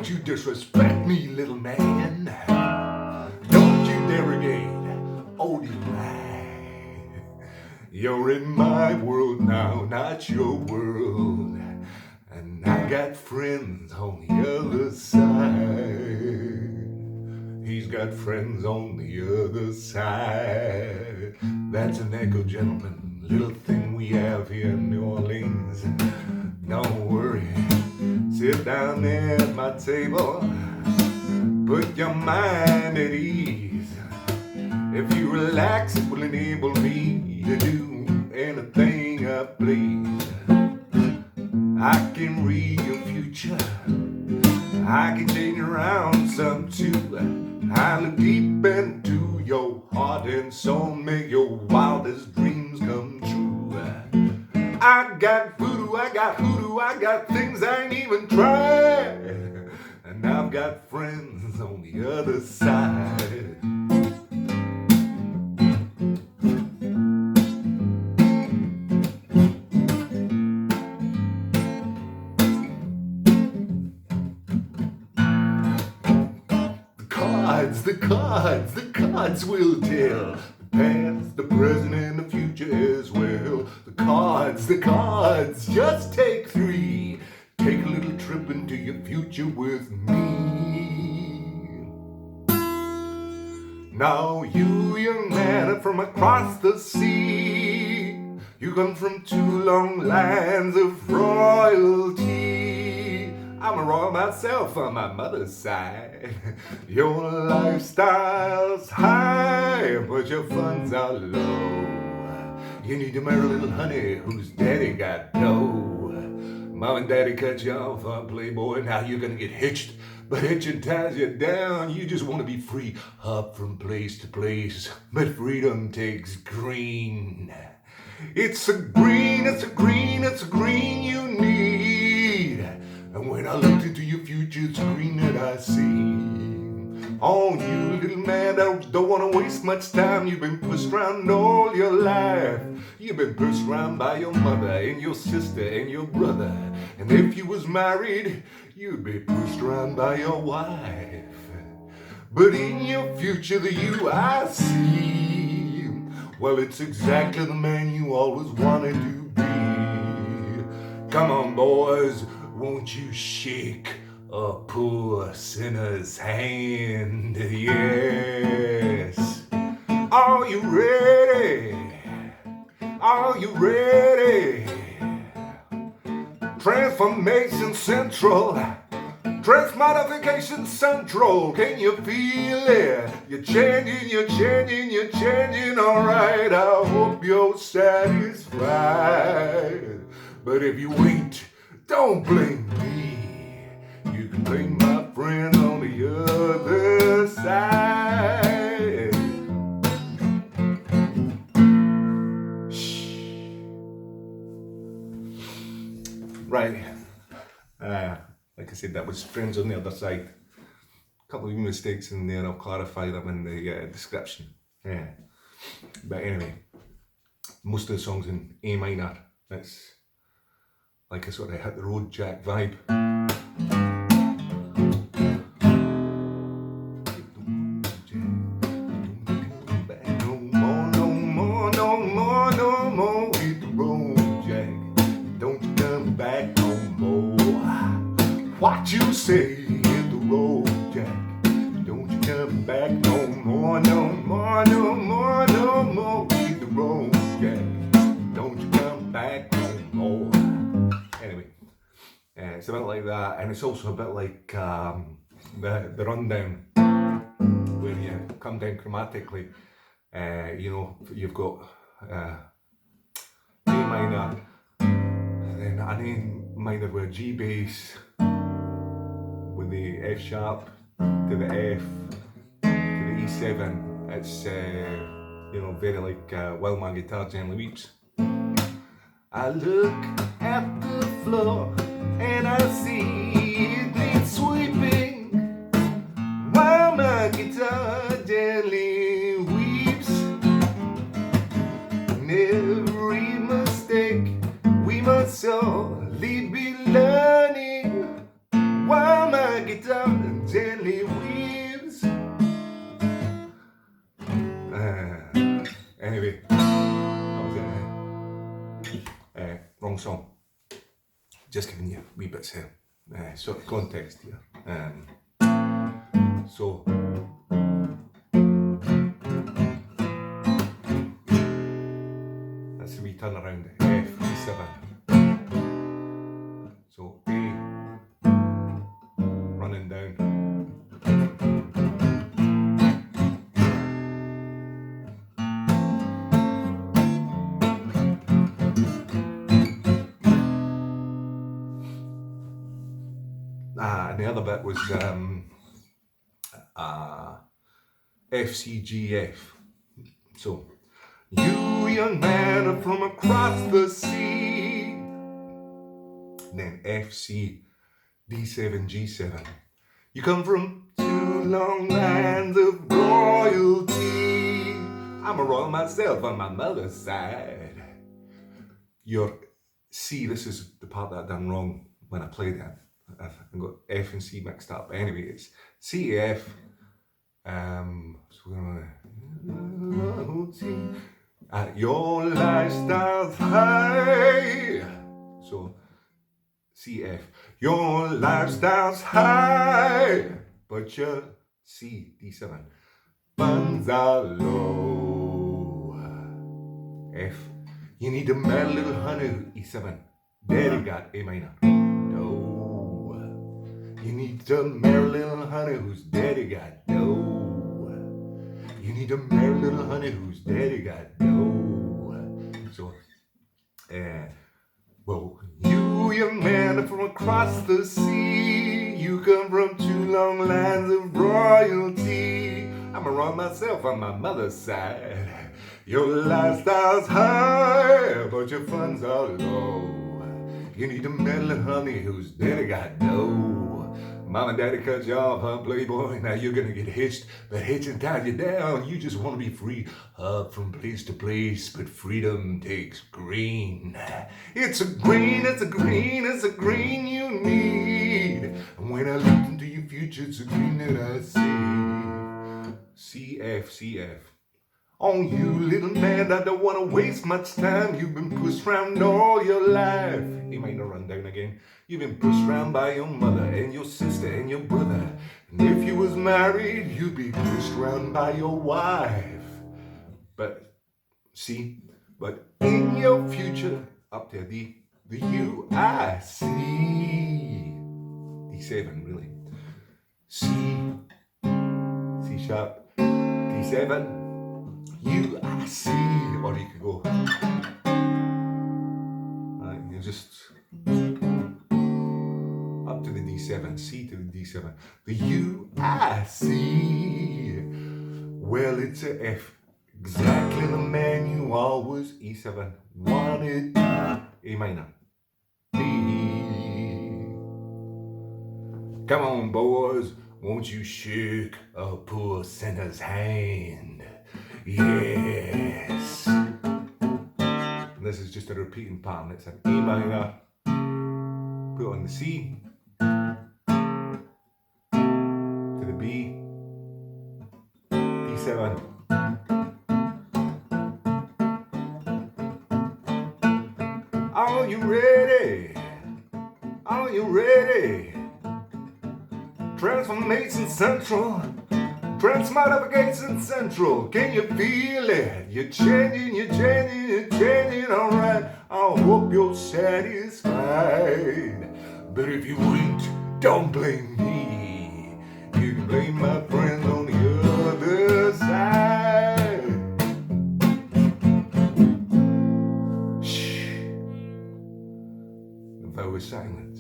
Don't you disrespect me, little man. Don't you derogate, old lie. You're in my world now, not your world. And I got friends on the other side. He's got friends on the other side. That's an echo, gentlemen, little thing we have here in New Orleans. Don't worry, sit down there at my table, put your mind at ease. If you relax, it will enable me to do anything I please. I can read your future, I can change around some too. I look deep into your heart and soul, make your wildest dreams come true. I got voodoo, I got hoodoo, I got things I ain't even tried. And I've got friends on the other side. The cards will tell. The past, the present, and the future as well. The cards, just take 3. Take a little trip into your future with me. Now you, young man, are from across the sea. You come from 2 long lines of royalty. I'm a royal myself on my mother's side. Your lifestyle's high, but your funds are low. You need to marry a little honey whose daddy got dough. Mom and daddy cut you off on Playboy, now you're gonna get hitched. But hitching ties you down, you just want to be free. Hop from place to place, but freedom takes green. It's a green you need. And when I looked into your future, it's green that I see. Oh, you little man, I don't want to waste much time. You've been pushed around all your life. You've been pushed around by your mother and your sister and your brother. And if you was married, you'd be pushed around by your wife. But in your future, the you I see, well, it's exactly the man you always wanted to be. Come on, boys. Won't you shake a poor sinner's hand? Yes. Are you ready? Are you ready? Transformation Central. Transmodification Central. Can you feel it? You're changing. All right, I hope you're satisfied. But if you ain't, don't blame me. You can blame my friend on the other side. Shh. Right. Like I said, that was friends on the other side. A couple of mistakes in there. I'll clarify them in the description. Yeah. But anyway, most of the songs in A minor. It's like a sort of hit the road Jack vibe. No more, hit the road Jack. Don't you come back no more. What you say, hit the road Jack. Don't you come back no more. Hit the road Jack. Don't you come back no more. Anyway, it's a bit like that, and it's also a bit like the rundown, where you come down chromatically. You've got A minor, and then an A minor with a G bass, with the F sharp to the F to the E7. It's very like While My Guitar Gently Weeps. I look at the floor and I see it needs sweeping, while my guitar gently weeps. And every mistake we must surely be learning, while my guitar and gently weaves. Anyway, that was wrong song. Just giving you wee bits here, sort of context here. So that's the wee turn around, F, E7. So A, running down. And the other bit was F, C, G, F. So, you young man are from across the sea. And then F, C, D7, G7. You come from 2 long lands of royalty. I'm a royal myself on my mother's side. Your C, this is the part that I done wrong when I played that. I got F and C mixed up. Anyway, it's C, F. So your lifestyle's high. So C, F. Your lifestyle's high, but your C, D7. Funds are low. F. You need to marry a little honey, E7. Daddy got A minor. You need to marry little honey whose daddy got dough. You need to marry little honey whose daddy got dough. So, well, you young man from across the sea, you come from 2 long lands of royalty. I'm a royal myself on my mother's side. Your lifestyle's high, but your funds are low. You need to marry little honey whose daddy got dough. Mom and daddy cut you off, huh, playboy? Now you're gonna get hitched, but hitching tied you down. You just wanna be free, up from place to place, but freedom takes green. It's a green, it's a green, it's a green you need. And when I look into your future, it's a green that I see. CF, CF. Oh, you little man, I don't wanna waste much time. You've been pushed around all your life. He might not run down again. You've been pushed around by your mother and your sister and your brother. And if you was married, you'd be pushed around by your wife. But see, but in your future, up there, the U I see. D7, really. C sharp, D7. U, I see, or you could go, you just up to the D7, C to the D7, the U, I see, well it's a F, exactly the man you always, E7, wanted, A minor, B, come on boys, won't you shake a poor sinner's hand? Yes. And this is just a repeating pattern. It's an A minor, put on the C, to the B, D7. Are you ready? Are you ready? Transformation Central. Transmogrification Central, can you feel it? You're changing, alright. I hope you're satisfied. But if you ain't, don't blame me. You can blame my friends on the other side. Shh. If I was silence.